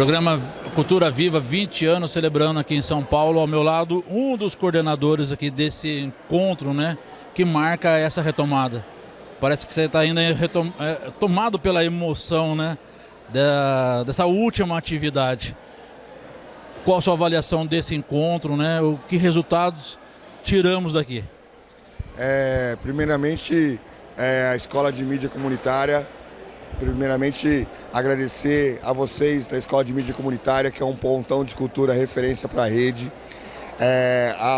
Programa Cultura Viva, 20 anos celebrando aqui em São Paulo. Ao meu lado, um dos coordenadores aqui desse encontro, né, que marca essa retomada. Parece que você está ainda tomado pela emoção, né, dessa última atividade. Qual a sua avaliação desse encontro, né? Que resultados tiramos daqui? Primeiramente, a Escola de Mídia Comunitária, agradecer a vocês da Escola de Mídia Comunitária, que é um pontão de cultura, referência para a rede.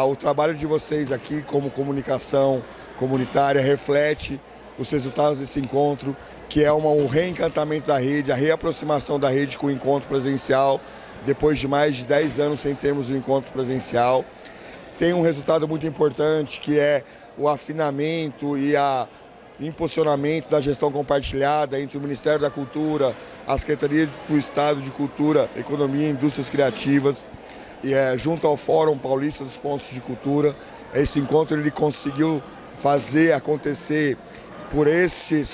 O trabalho de vocês aqui como comunicação comunitária reflete os resultados desse encontro, que é um reencantamento da rede, a reaproximação da rede com o encontro presencial, depois de mais de 10 anos sem termos um encontro presencial. Tem um resultado muito importante, que é o afinamento e o impulsionamento da gestão compartilhada entre o Ministério da Cultura, a Secretaria do Estado de Cultura, Economia e Indústrias Criativas, e junto ao Fórum Paulista dos Pontos de Cultura. Esse encontro ele conseguiu fazer acontecer por essa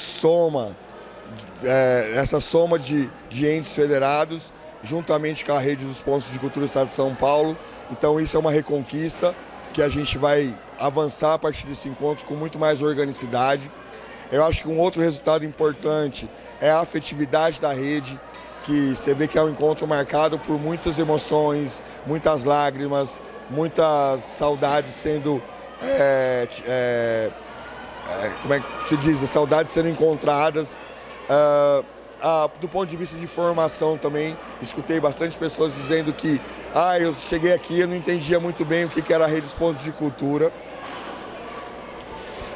soma de entes federados, juntamente com a Rede dos Pontos de Cultura do Estado de São Paulo. Então isso é uma reconquista que a gente vai avançar a partir desse encontro com muito mais organicidade. Eu acho que um outro resultado importante é a afetividade da rede, que você vê que é um encontro marcado por muitas emoções, muitas lágrimas, muitas saudades sendo, como é que se diz, saudades sendo encontradas. Do ponto de vista de formação também, escutei bastante pessoas dizendo que eu cheguei aqui e eu não entendia muito bem o que era a Rede dos Pontos de Cultura.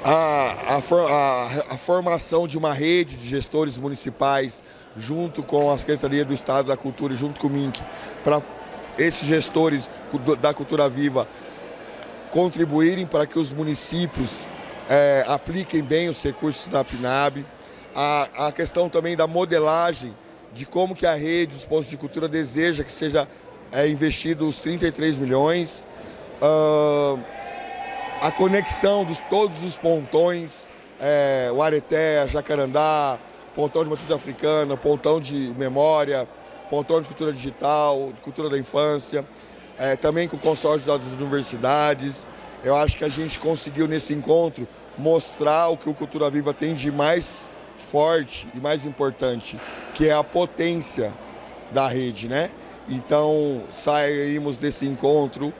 A formação de uma rede de gestores municipais junto com a Secretaria do Estado da Cultura e junto com o MINC, para esses gestores da Cultura Viva contribuírem para que os municípios apliquem bem os recursos da PNAB. A questão também da modelagem de como que a rede dos pontos de cultura deseja que seja investido os 33 milhões. A conexão de todos os pontões, o Areté, Jacarandá, pontão de matriz africana, pontão de memória, pontão de cultura digital, de cultura da infância, também com o consórcio das universidades. Eu acho que a gente conseguiu nesse encontro mostrar o que o Cultura Viva tem de mais forte e mais importante, que é a potência da rede, né? Então saímos desse encontro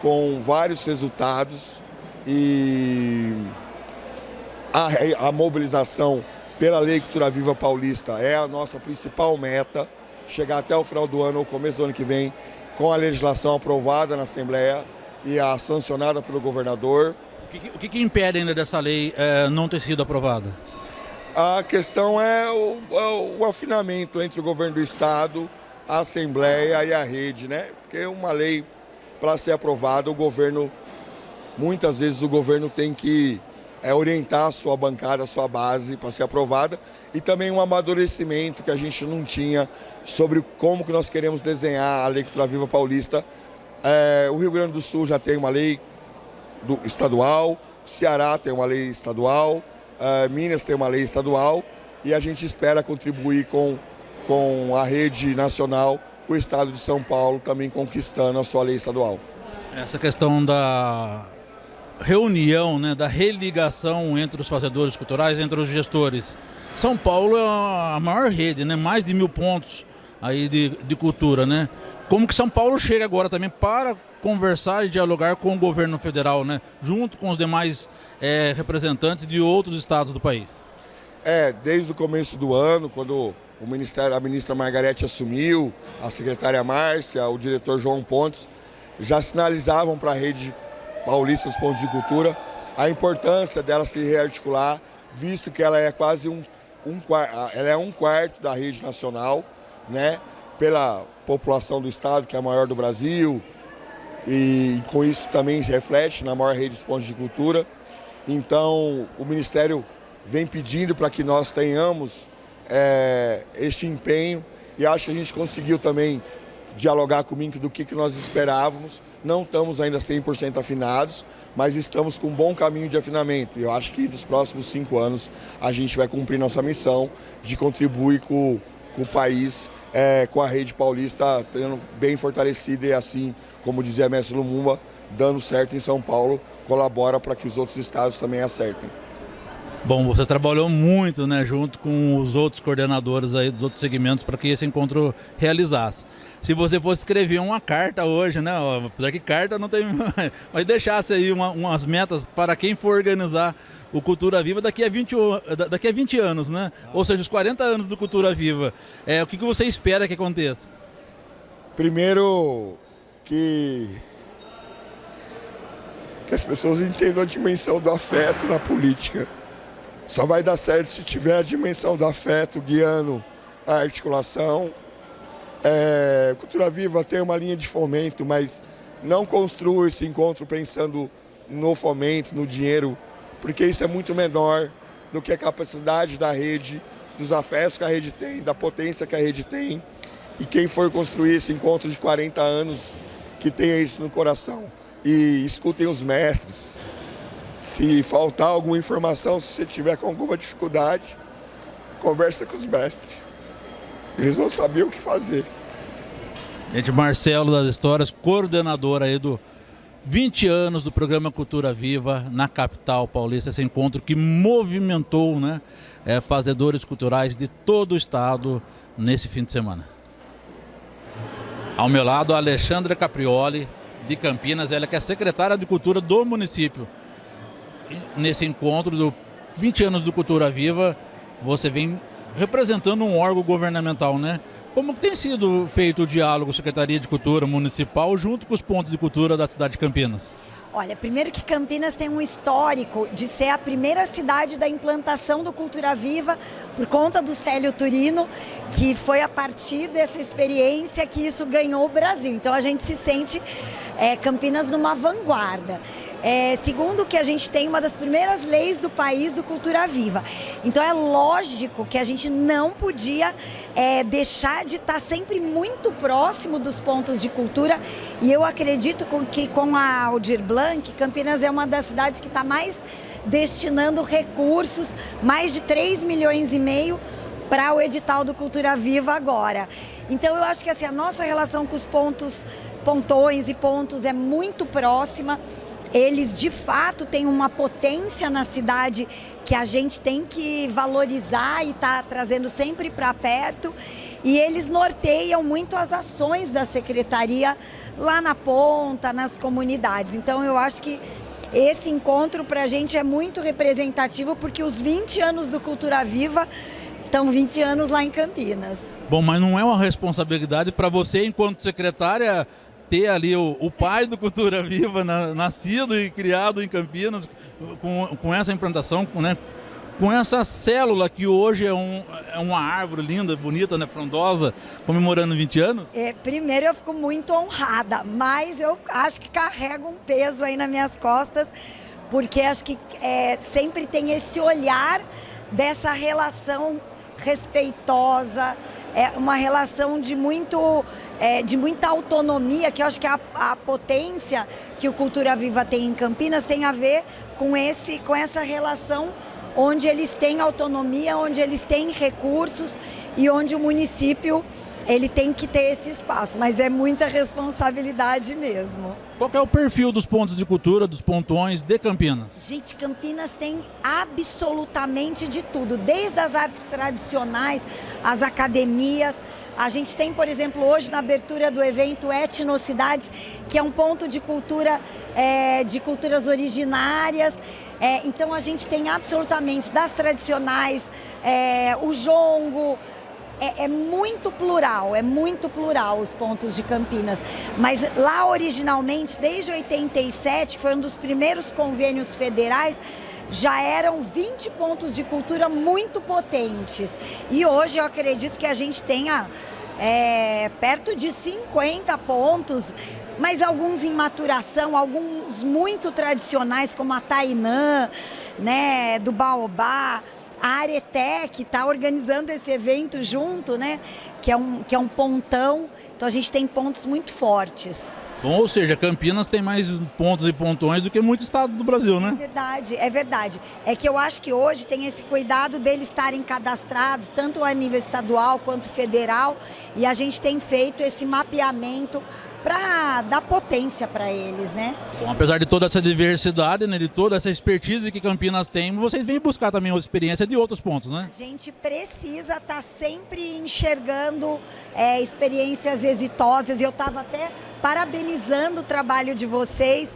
com vários resultados e a mobilização pela Lei Cultura Viva Paulista é a nossa principal meta, chegar até o final do ano ou começo do ano que vem com a legislação aprovada na Assembleia e sancionada pelo governador. O que impede ainda dessa lei não ter sido aprovada? A questão é o afinamento entre o governo do Estado, a Assembleia e a rede, né? Porque uma lei, para ser aprovada, muitas vezes o governo tem que orientar a sua bancada, a sua base para ser aprovada, e também um amadurecimento que a gente não tinha sobre como que nós queremos desenhar a Lei Cultura Viva Paulista. O Rio Grande do Sul já tem uma lei estadual, o Ceará tem uma lei estadual, Minas tem uma lei estadual, e a gente espera contribuir com a rede nacional, com o Estado de São Paulo também conquistando a sua lei estadual. Essa questão da reunião, né, da religação entre os fazedores culturais, entre os gestores. São Paulo é a maior rede, né, mais de 1000 pontos aí de cultura, né? Como que São Paulo chega agora também para conversar e dialogar com o governo federal, né, junto com os demais representantes de outros estados do país? Desde o começo do ano, quando a ministra Margarete assumiu, a secretária Márcia, o diretor João Pontes, já sinalizavam para a rede paulista dos pontos de cultura a importância dela se rearticular, visto que ela é quase um quarto da rede nacional, né, pela população do estado, que é a maior do Brasil, e com isso também se reflete na maior rede dos pontos de cultura. Então o Ministério vem pedindo para que nós tenhamos este empenho, e acho que a gente conseguiu também dialogar com o MINC do que nós esperávamos. Não estamos ainda 100% afinados, mas estamos com um bom caminho de afinamento. E eu acho que nos próximos 5 anos a gente vai cumprir nossa missão de contribuir com com o país, com a rede paulista tendo bem fortalecida e assim, como dizia Mestre Lumumba, dando certo em São Paulo, colabora para que os outros estados também acertem. Bom, você trabalhou muito, né, junto com os outros coordenadores aí dos outros segmentos para que esse encontro realizasse. Se você fosse escrever uma carta hoje, né, apesar que carta não tem, mas deixasse aí umas metas para quem for organizar o Cultura Viva daqui a 20 anos, né? Ou seja, os 40 anos do Cultura Viva. O que você espera que aconteça? Primeiro, que as pessoas entendam a dimensão do afeto na política. Só vai dar certo se tiver a dimensão do afeto guiando a articulação. Cultura Viva tem uma linha de fomento, mas não construa esse encontro pensando no fomento, no dinheiro, porque isso é muito menor do que a capacidade da rede, dos afetos que a rede tem, da potência que a rede tem. E quem for construir esse encontro de 40 anos, que tenha isso no coração. E escutem os mestres. Se faltar alguma informação, se você tiver com alguma dificuldade, conversa com os mestres. Eles vão saber o que fazer. Gente, Marcelo das Histórias, coordenador aí do 20 anos do programa Cultura Viva na capital paulista, esse encontro que movimentou, né, fazedores culturais de todo o estado nesse fim de semana. Ao meu lado, a Alexandra Caprioli, de Campinas, ela que é secretária de Cultura do município. Nesse encontro do 20 anos do Cultura Viva, você vem representando um órgão governamental, né? Como que tem sido feito o diálogo Secretaria de Cultura Municipal junto com os pontos de cultura da cidade de Campinas? Olha, primeiro que Campinas tem um histórico de ser a primeira cidade da implantação do Cultura Viva por conta do Célio Turino, que foi a partir dessa experiência que isso ganhou o Brasil. Então a gente se sente Campinas numa vanguarda. Segundo que a gente tem uma das primeiras leis do país do Cultura Viva. Então é lógico que a gente não podia deixar de estar sempre muito próximo dos pontos de cultura, e eu acredito que com a Aldir Blanc, Campinas é uma das cidades que está mais destinando recursos, mais de 3,5 milhões para o edital do Cultura Viva agora. Então eu acho que assim, a nossa relação com os pontões e pontos é muito próxima. Eles, de fato, têm uma potência na cidade que a gente tem que valorizar e tá trazendo sempre para perto. E eles norteiam muito as ações da Secretaria lá na ponta, nas comunidades. Então, eu acho que esse encontro para a gente é muito representativo, porque os 20 anos do Cultura Viva estão 20 anos lá em Campinas. Bom, mas não é uma responsabilidade para você, enquanto secretária, ter ali o pai do Cultura Viva, nascido e criado em Campinas, com essa implantação, né, com essa célula que hoje é uma árvore linda, bonita, né, frondosa, comemorando 20 anos? Primeiro eu fico muito honrada, mas eu acho que carrego um peso aí nas minhas costas, porque acho que sempre tem esse olhar dessa relação respeitosa, uma relação de muita autonomia, que eu acho que a potência que o Cultura Viva tem em Campinas tem a ver com essa relação onde eles têm autonomia, onde eles têm recursos e onde o município ele tem que ter esse espaço, mas é muita responsabilidade mesmo. Qual que é o perfil dos pontos de cultura, dos pontões de Campinas? Gente, Campinas tem absolutamente de tudo, desde as artes tradicionais, as academias. A gente tem, por exemplo, hoje na abertura do evento Etnocidades, que é um ponto de cultura, de culturas originárias. Então a gente tem absolutamente das tradicionais, o jongo. É muito plural os pontos de Campinas. Mas lá originalmente, desde 87, que foi um dos primeiros convênios federais, já eram 20 pontos de cultura muito potentes. E hoje eu acredito que a gente tenha perto de 50 pontos, mas alguns em maturação, alguns muito tradicionais, como a Tainã, né, do Baobá. a Areté, que está organizando esse evento junto, né? Que é um pontão. Então a gente tem pontos muito fortes. Bom, ou seja, Campinas tem mais pontos e pontões do que muito estado do Brasil, né? É verdade, é verdade. É que eu acho que hoje tem esse cuidado deles estarem cadastrados, tanto a nível estadual quanto federal, e a gente tem feito esse mapeamento para dar potência para eles, né? Bom, apesar de toda essa diversidade, né, de toda essa expertise que Campinas tem, vocês vêm buscar também a experiência de outros pontos, né? A gente precisa estar sempre enxergando experiências exitosas, e eu estava até parabenizando o trabalho de vocês,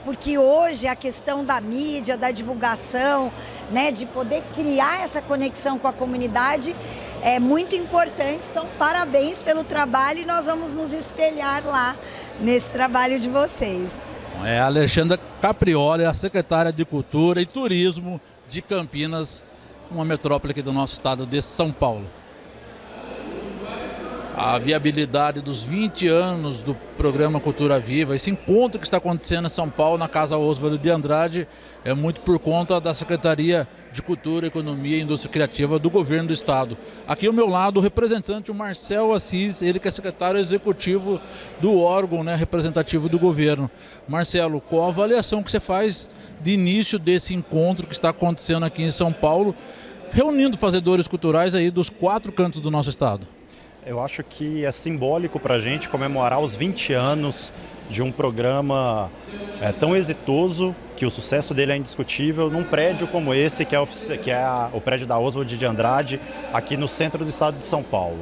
porque hoje a questão da mídia, da divulgação, né, de poder criar essa conexão com a comunidade é muito importante. Então, parabéns pelo trabalho, e nós vamos nos espelhar lá nesse trabalho de vocês. É a Alexandra Caprioli, a secretária de Cultura e Turismo de Campinas, uma metrópole aqui do nosso estado de São Paulo. A viabilidade dos 20 anos do programa Cultura Viva, esse encontro que está acontecendo em São Paulo, na Casa Oswaldo de Andrade, é muito por conta da Secretaria de Cultura, Economia e Indústria Criativa do Governo do Estado. Aqui ao meu lado, o representante, o Marcel Assis, ele que é secretário executivo do órgão, né, representativo do governo. Marcelo, qual a avaliação que você faz de início desse encontro que está acontecendo aqui em São Paulo, reunindo fazedores culturais aí dos 4 cantos do nosso estado? Eu acho que é simbólico para a gente comemorar os 20 anos de um programa tão exitoso, que o sucesso dele é indiscutível, num prédio como esse, que é o prédio da Oswaldo de Andrade, aqui no centro do estado de São Paulo.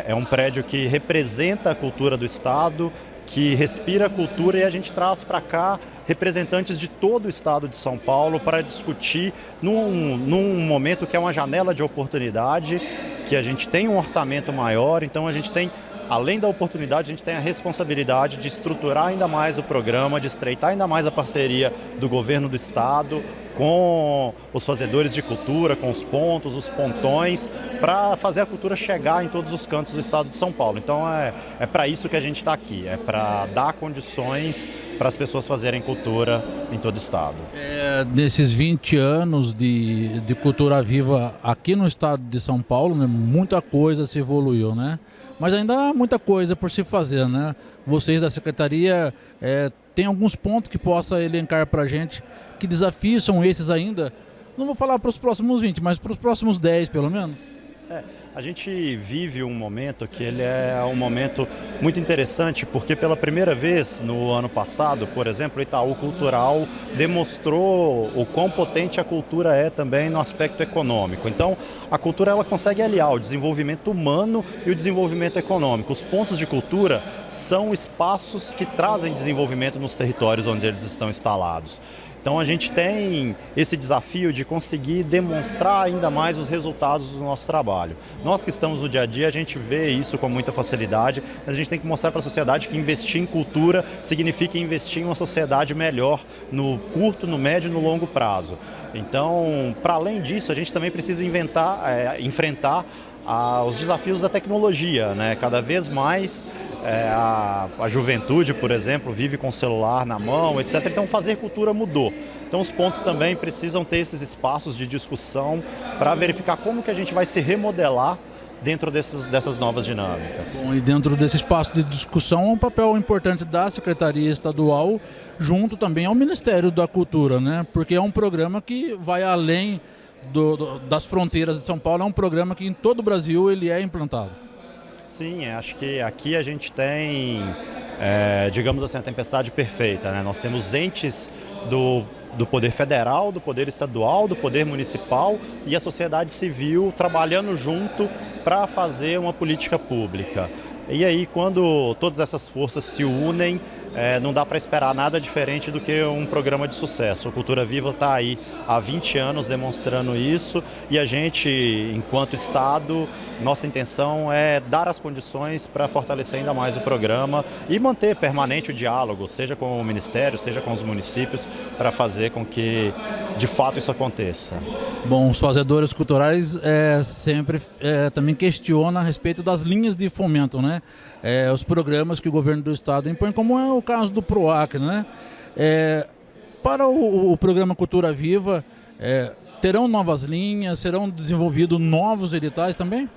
É um prédio que representa a cultura do estado, que respira a cultura, e a gente traz para cá representantes de todo o estado de São Paulo para discutir num momento que é uma janela de oportunidade, que a gente tem um orçamento maior, então a gente tem, além da oportunidade, a gente tem a responsabilidade de estruturar ainda mais o programa, de estreitar ainda mais a parceria do governo do estado com os fazedores de cultura, com os pontos, os pontões, para fazer a cultura chegar em todos os cantos do estado de São Paulo. Então é para isso que a gente está aqui, é para dar condições para as pessoas fazerem cultura em todo o estado. Nesses 20 anos de Cultura Viva aqui no estado de São Paulo, né, muita coisa se evoluiu, né? Mas ainda há muita coisa por se fazer, né? Vocês da Secretaria têm alguns pontos que possa elencar para a gente. Que desafios são esses ainda? Não vou falar para os próximos 20, mas para os próximos 10 pelo menos. A gente vive um momento que ele é um momento muito interessante, porque pela primeira vez no ano passado, por exemplo, o Itaú Cultural demonstrou o quão potente a cultura é também no aspecto econômico. Então, a cultura ela consegue aliar o desenvolvimento humano e o desenvolvimento econômico. Os pontos de cultura são espaços que trazem desenvolvimento nos territórios onde eles estão instalados. Então a gente tem esse desafio de conseguir demonstrar ainda mais os resultados do nosso trabalho. Nós que estamos no dia a dia, a gente vê isso com muita facilidade, mas a gente tem que mostrar para a sociedade que investir em cultura significa investir em uma sociedade melhor no curto, no médio e no longo prazo. Então, para além disso, a gente também precisa enfrentar os desafios da tecnologia, né? Cada vez mais a juventude, por exemplo, vive com o celular na mão, etc. Então fazer cultura mudou. Então os pontos também precisam ter esses espaços de discussão para verificar como que a gente vai se remodelar dentro dessas novas dinâmicas. Bom, e dentro desse espaço de discussão, um papel importante da Secretaria Estadual, junto também ao Ministério da Cultura, né? Porque é um programa que vai além das fronteiras de São Paulo, é um programa que em todo o Brasil ele é implantado. Sim, acho que aqui a gente tem, digamos assim, a tempestade perfeita, né? Nós temos entes do poder federal, do poder estadual, do poder municipal e a sociedade civil trabalhando junto para fazer uma política pública. E aí, quando todas essas forças se unem, não dá para esperar nada diferente do que um programa de sucesso. A Cultura Viva está aí há 20 anos demonstrando isso, e a gente, enquanto Estado, nossa intenção é dar as condições para fortalecer ainda mais o programa e manter permanente o diálogo, seja com o Ministério, seja com os municípios, para fazer com que, de fato, isso aconteça. Bom, os fazedores culturais sempre também questionam a respeito das linhas de fomento, né? Os programas que o governo do estado impõe, como é o caso do PROAC, né? Para o programa Cultura Viva, terão novas linhas, serão desenvolvidos novos editais também?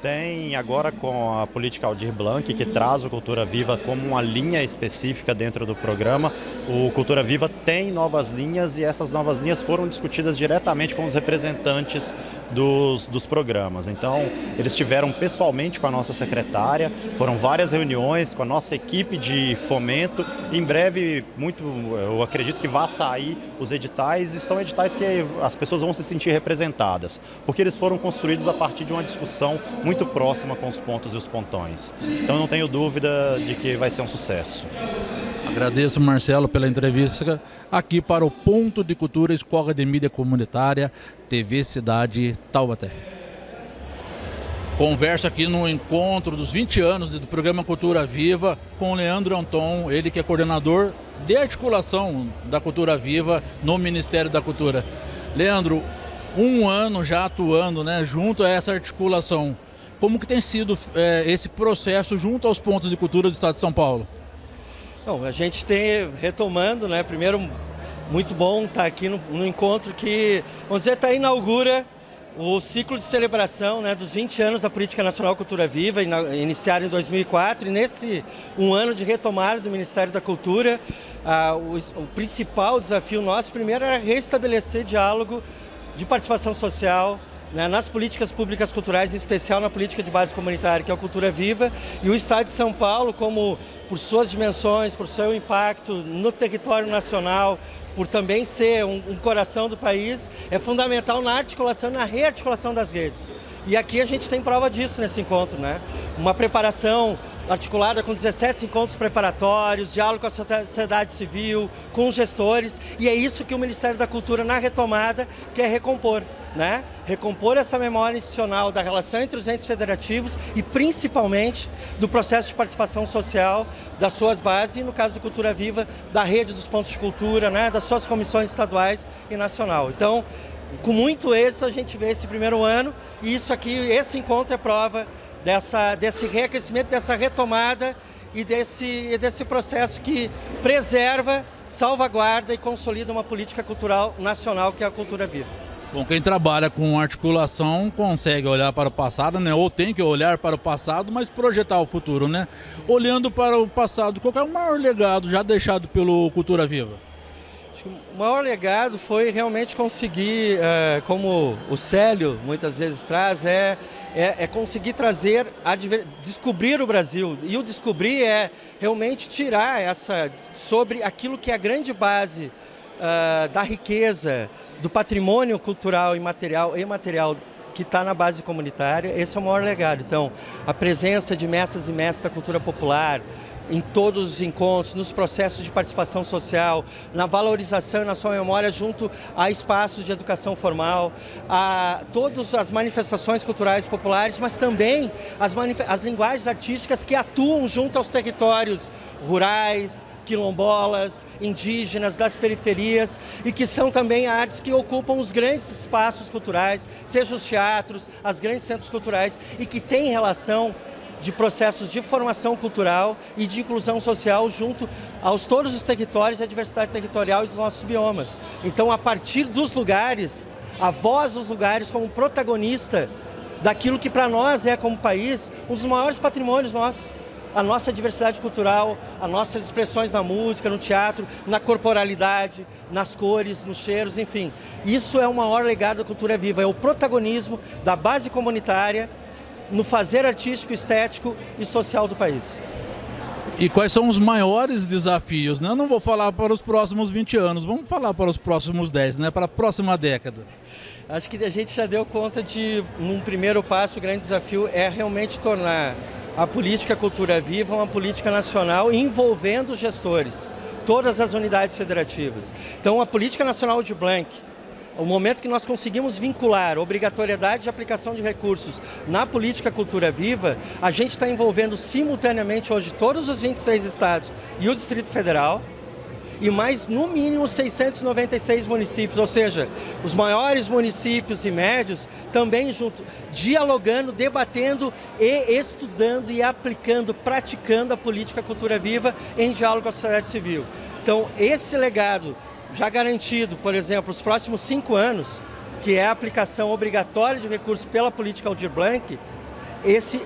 Tem agora com a política Aldir Blanc, que traz o Cultura Viva como uma linha específica dentro do programa. O Cultura Viva tem novas linhas e essas novas linhas foram discutidas diretamente com os representantes dos programas. Então, eles estiveram pessoalmente com a nossa secretária, foram várias reuniões com a nossa equipe de fomento. Em breve, eu acredito que vai sair os editais, e são editais que as pessoas vão se sentir representadas, porque eles foram construídos a partir de uma discussão muito próxima com os pontos e os pontões. Então eu não tenho dúvida de que vai ser um sucesso. Agradeço, Marcelo, pela entrevista aqui para o Ponto de Cultura, Escola de Mídia Comunitária, TV Cidade Taubaté. Converso aqui no encontro dos 20 anos do programa Cultura Viva com o Leandro Anton, ele que é coordenador de articulação da Cultura Viva no Ministério da Cultura. Leandro, um ano já atuando, né, junto a essa articulação. Como que tem sido esse processo junto aos pontos de cultura do Estado de São Paulo? Bom, a gente tem retomando, né? Primeiro, muito bom estar aqui no encontro que, vamos dizer, inaugura o ciclo de celebração, né, dos 20 anos da Política Nacional Cultura Viva, iniciado em 2004, e nesse um ano de retomada do Ministério da Cultura, o principal desafio nosso, primeiro, era restabelecer diálogo de participação social, né, nas políticas públicas culturais, em especial na política de base comunitária, que é a Cultura Viva, e o Estado de São Paulo, como por suas dimensões, por seu impacto no território nacional, por também ser um coração do país, é fundamental na articulação e na rearticulação das redes. E aqui a gente tem prova disso nesse encontro, né? Uma preparação articulada com 17 encontros preparatórios, diálogo com a sociedade civil, com os gestores, e é isso que o Ministério da Cultura, na retomada, quer recompor, né? Recompor essa memória institucional da relação entre os entes federativos e, principalmente, do processo de participação social das suas bases e, no caso do Cultura Viva, da rede dos pontos de cultura, né? Das suas comissões estaduais e nacional. Então, com muito êxito, a gente vê esse primeiro ano, e isso aqui, esse encontro é prova desse reaquecimento, dessa retomada e desse processo que preserva, salvaguarda e consolida uma política cultural nacional, que é a Cultura Viva. Bom, quem trabalha com articulação consegue olhar para o passado, né? Ou tem que olhar para o passado, mas projetar o futuro, né? Olhando para o passado, qual é o maior legado já deixado pelo Cultura Viva? Acho que o maior legado foi realmente conseguir, como o Célio muitas vezes traz, conseguir trazer, descobrir o Brasil. E o descobrir é realmente tirar sobre aquilo que é a grande base da riqueza, do patrimônio cultural, imaterial e material que está na base comunitária. Esse é o maior legado. Então, a presença de mestres e mestres da cultura popular em todos os encontros, nos processos de participação social, na valorização e na sua memória junto a espaços de educação formal, a todas as manifestações culturais populares, mas também as linguagens artísticas que atuam junto aos territórios rurais, quilombolas, indígenas, das periferias, e que são também artes que ocupam os grandes espaços culturais, seja os teatros, os grandes centros culturais, e que têm relação de processos de formação cultural e de inclusão social junto aos todos os territórios e a diversidade territorial e dos nossos biomas. Então, a partir dos lugares, a voz dos lugares como protagonista daquilo que para nós é, como país, um dos maiores patrimônios nossos. A nossa diversidade cultural, as nossas expressões na música, no teatro, na corporalidade, nas cores, nos cheiros, enfim. Isso é o maior legado da Cultura Viva, é o protagonismo da base comunitária no fazer artístico, estético e social do país. E quais são os maiores desafios, né? Eu não vou falar para os próximos 20 anos, vamos falar para os próximos 10, né? Para a próxima década. Acho que a gente já deu conta de, num primeiro passo, o grande desafio é realmente tornar a política Cultura Viva uma política nacional envolvendo os gestores, todas as unidades federativas. Então, a Política Nacional Aldir Blanc, o momento que nós conseguimos vincular a obrigatoriedade de aplicação de recursos na política Cultura Viva, a gente está envolvendo simultaneamente hoje todos os 26 estados e o Distrito Federal, e mais, no mínimo, 696 municípios, ou seja, os maiores municípios e médios também junto, dialogando, debatendo e estudando e aplicando, praticando a política Cultura Viva em diálogo com a sociedade civil. Então, esse legado já garantido, por exemplo, os próximos 5 anos, que é a aplicação obrigatória de recursos pela política Aldir Blanc, esse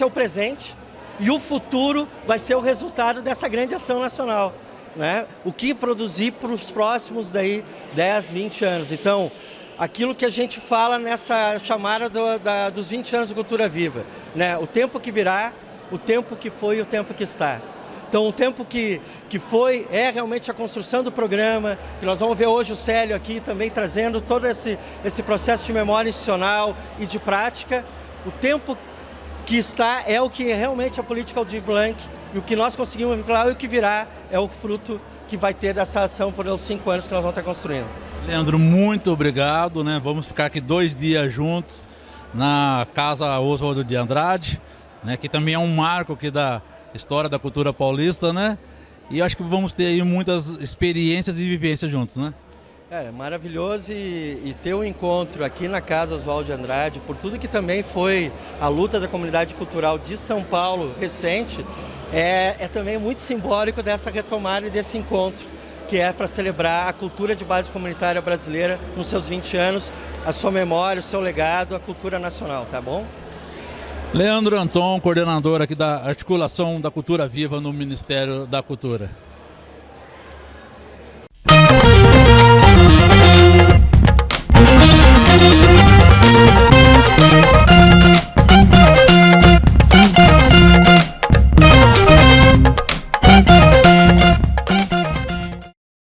é o presente, e o futuro vai ser o resultado dessa grande ação nacional, né? O que produzir para os próximos 10, 20 anos. Então, aquilo que a gente fala nessa chamada dos 20 anos de Cultura Viva, né? O tempo que virá, o tempo que foi e o tempo que está. Então, o tempo que foi é realmente a construção do programa, que nós vamos ver hoje o Célio aqui também trazendo todo esse processo de memória institucional e de prática. O tempo que está é o que realmente a política Aldir Blanc, e o que nós conseguimos vincular e o que virá é o fruto que vai ter dessa ação por os 5 anos que nós vamos estar construindo. Leandro, muito obrigado, né? Vamos ficar aqui 2 dias juntos na Casa Oswaldo de Andrade, né? Que também é um marco aqui da história da cultura paulista, né? E acho que vamos ter aí muitas experiências e vivências juntos, né? É maravilhoso e ter um encontro aqui na Casa Oswaldo de Andrade, por tudo que também foi a luta da comunidade cultural de São Paulo recente, é também muito simbólico dessa retomada e desse encontro, que é para celebrar a cultura de base comunitária brasileira nos seus 20 anos, a sua memória, o seu legado, a cultura nacional, tá bom? Leandro Anton, coordenador aqui da Articulação da Cultura Viva no Ministério da Cultura.